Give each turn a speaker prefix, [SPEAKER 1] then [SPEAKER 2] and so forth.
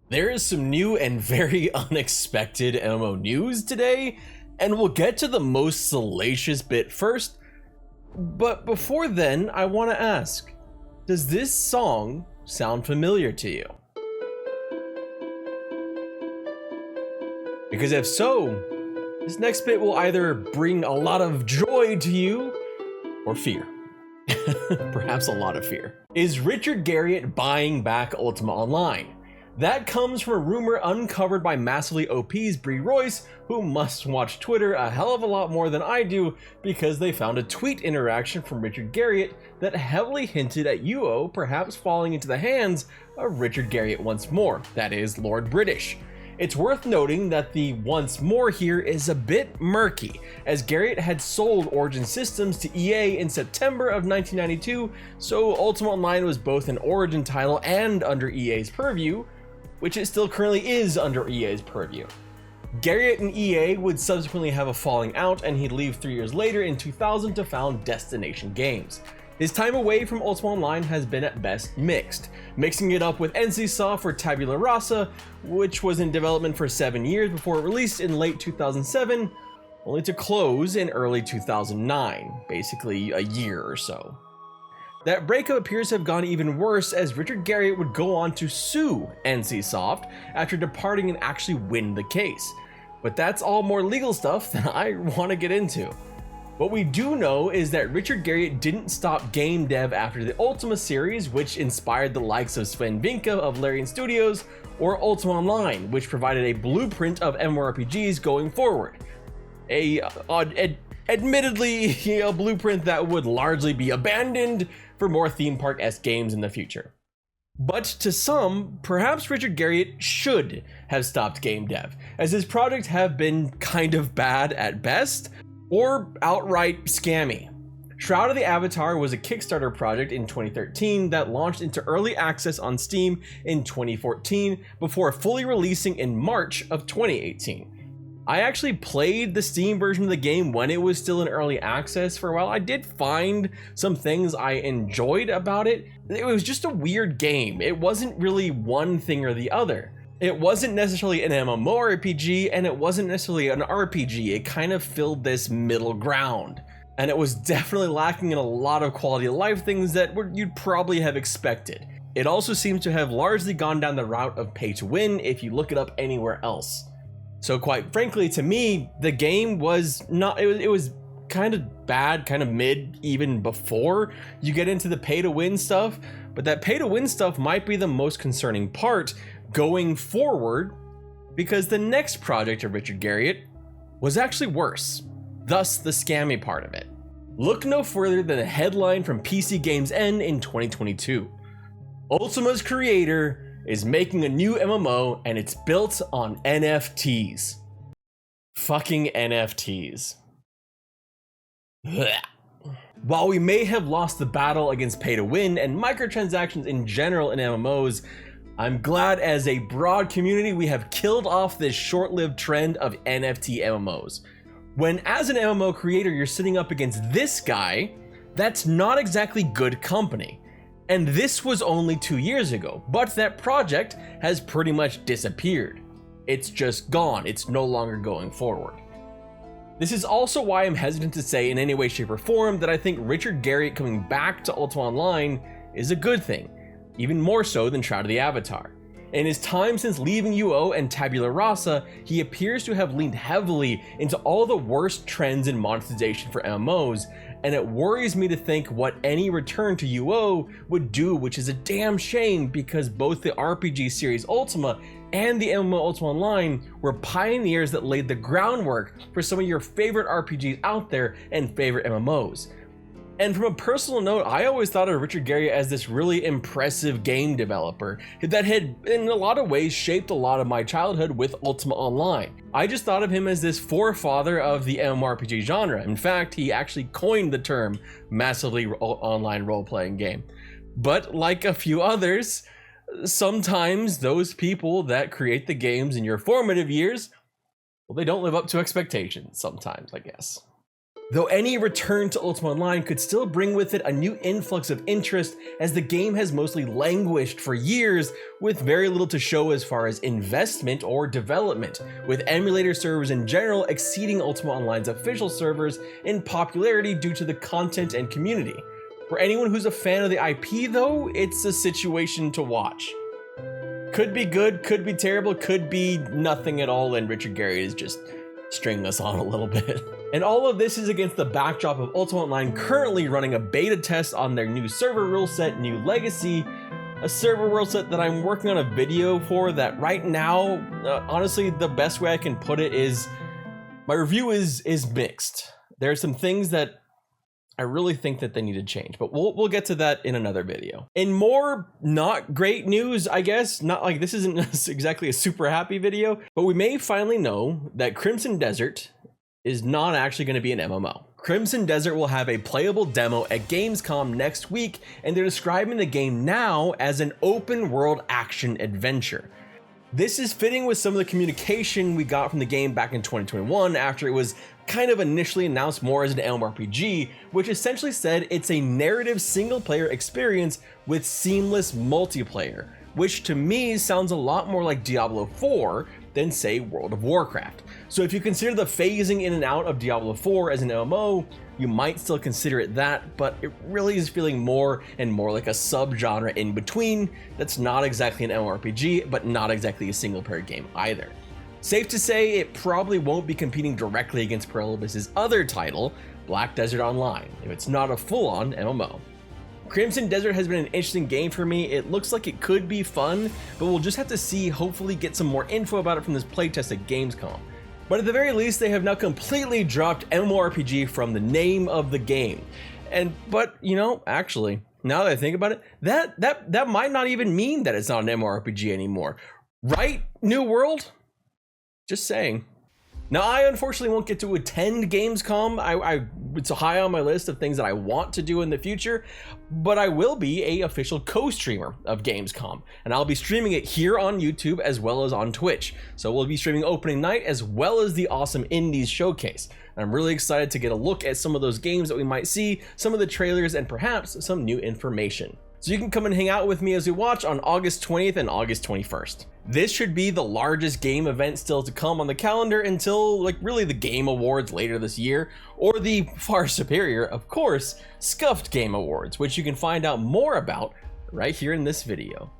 [SPEAKER 1] There is some new and very unexpected MMO news today, and we'll get to the most salacious bit first. But before then, I want to ask, does this song sound familiar to you? Because if so, this next bit will either bring a lot of joy to you or fear. Perhaps a lot of fear. Is Richard Garriott buying back Ultima Online? That comes from a rumor uncovered by massively OP's Bree Royce, who must watch Twitter a hell of a lot more than I do because they found a tweet interaction from Richard Garriott that heavily hinted at UO perhaps falling into the hands of Richard Garriott once more, that is, Lord British. It's worth noting that the once more here is a bit murky, as Garriott had sold Origin Systems to EA in September of 1992, so Ultima Online was both an Origin title and under EA's purview, which it still currently is under EA's purview. Garriott and EA would subsequently have a falling out, and he'd leave 3 years later in 2000 to found Destination Games. His time away from Ultima Online has been at best mixed, mixing it up with NCSoft for Tabula Rasa, which was in development for 7 years before it released in late 2007, only to close in early 2009, basically a year or so. That breakup appears to have gone even worse, as Richard Garriott would go on to sue NCSoft after departing and actually win the case. But that's all more legal stuff than I want to get into. What we do know is that Richard Garriott didn't stop game dev after the Ultima series, which inspired the likes of Sven Vinke of Larian Studios, or Ultima Online, which provided a blueprint of MMORPGs going forward. Admittedly, a blueprint that would largely be abandoned for more theme park-esque games in the future. But to some, perhaps Richard Garriott should have stopped game dev, as his projects have been kind of bad at best, or outright scammy. Shroud of the Avatar was a Kickstarter project in 2013 that launched into early access on Steam in 2014 before fully releasing in March of 2018. I actually played the Steam version of the game when it was still in early access for a while. I did find some things I enjoyed about it. It was just a weird game. It wasn't really one thing or the other. It wasn't necessarily an MMORPG, and it wasn't necessarily an RPG. It kind of filled this middle ground. And it was definitely lacking in a lot of quality of life things that you'd probably have expected. It also seems to have largely gone down the route of pay to win if you look it up anywhere else. So quite frankly, to me, the game was not, it was kind of bad, kind of mid even before you get into the pay to win stuff, but that pay to win stuff might be the most concerning part going forward, because the next project of Richard Garriott was actually worse, thus the scammy part of it. Look no further than a headline from PC Games N in 2022. Ultima's creator is making a new MMO and it's built on NFTs. Fucking NFTs. Blech. While we may have lost the battle against pay to win and microtransactions in general in MMOs, I'm glad as a broad community we have killed off this short-lived trend of NFT MMOs. When as an MMO creator you're sitting up against this guy, that's not exactly good company. And this was only 2 years ago, but that project has pretty much disappeared. It's just gone, it's no longer going forward. This is also why I'm hesitant to say in any way, shape, or form that I think Richard Garriott coming back to Ultima Online is a good thing, even more so than Shroud of the Avatar. In his time since leaving UO and Tabula Rasa, he appears to have leaned heavily into all the worst trends in monetization for MMOs, and it worries me to think what any return to UO would do, which is a damn shame because both the RPG series Ultima and the MMO Ultima Online were pioneers that laid the groundwork for some of your favorite RPGs out there and favorite MMOs. And from a personal note, I always thought of Richard Garriott as this really impressive game developer that had, in a lot of ways, shaped a lot of my childhood with Ultima Online. I just thought of him as this forefather of the MMORPG genre. In fact, he actually coined the term massively online role-playing game. But like a few others, sometimes those people that create the games in your formative years, well, they don't live up to expectations sometimes, I guess. Though any return to Ultima Online could still bring with it a new influx of interest, as the game has mostly languished for years with very little to show as far as investment or development, with emulator servers in general exceeding Ultima Online's official servers in popularity due to the content and community. For anyone who's a fan of the IP though, it's a situation to watch. Could be good, could be terrible, could be nothing at all, and Richard Garriott is just stringing us on a little bit. And all of this is against the backdrop of Ultima Online currently running a beta test on their new server rule set, New Legacy, a server rule set that I'm working on a video for that right now, honestly, the best way I can put it is, my review is mixed. There are some things that I really think that they need to change, but we'll get to that in another video. In more not great news, I guess, not like this isn't exactly a super happy video, but we may finally know that Crimson Desert is not actually going to be an MMO. Crimson Desert will have a playable demo at Gamescom next week, and they're describing the game now as an open world action adventure. This is fitting with some of the communication we got from the game back in 2021 after it was kind of initially announced more as an MMORPG, which essentially said it's a narrative single player experience with seamless multiplayer, which to me sounds a lot more like Diablo 4 than say World of Warcraft. So if you consider the phasing in and out of Diablo 4 as an MMO, you might still consider it that, but it really is feeling more and more like a subgenre in between that's not exactly an MMORPG, but not exactly a single player game either. Safe to say it probably won't be competing directly against Paralybus's other title, Black Desert Online, if it's not a full-on MMO. Crimson Desert has been an interesting game for me. It looks like it could be fun, but we'll just have to see, hopefully get some more info about it from this playtest at Gamescom. But at the very least, they have now completely dropped MMORPG from the name of the game. But you know, actually, now that I think about it, that might not even mean that it's not an MMORPG anymore. Right, New World? Just saying. Now, I unfortunately won't get to attend Gamescom. It's high on my list of things that I want to do in the future, but I will be an official co-streamer of Gamescom, and I'll be streaming it here on YouTube as well as on Twitch. So we'll be streaming opening night as well as the awesome Indies showcase. And I'm really excited to get a look at some of those games that we might see, some of the trailers, and perhaps some new information. So you can come and hang out with me as we watch on August 20th and August 21st. This should be the largest game event still to come on the calendar until like really the Game Awards later this year, or the far superior, of course, Scuffed Game Awards, which you can find out more about right here in this video.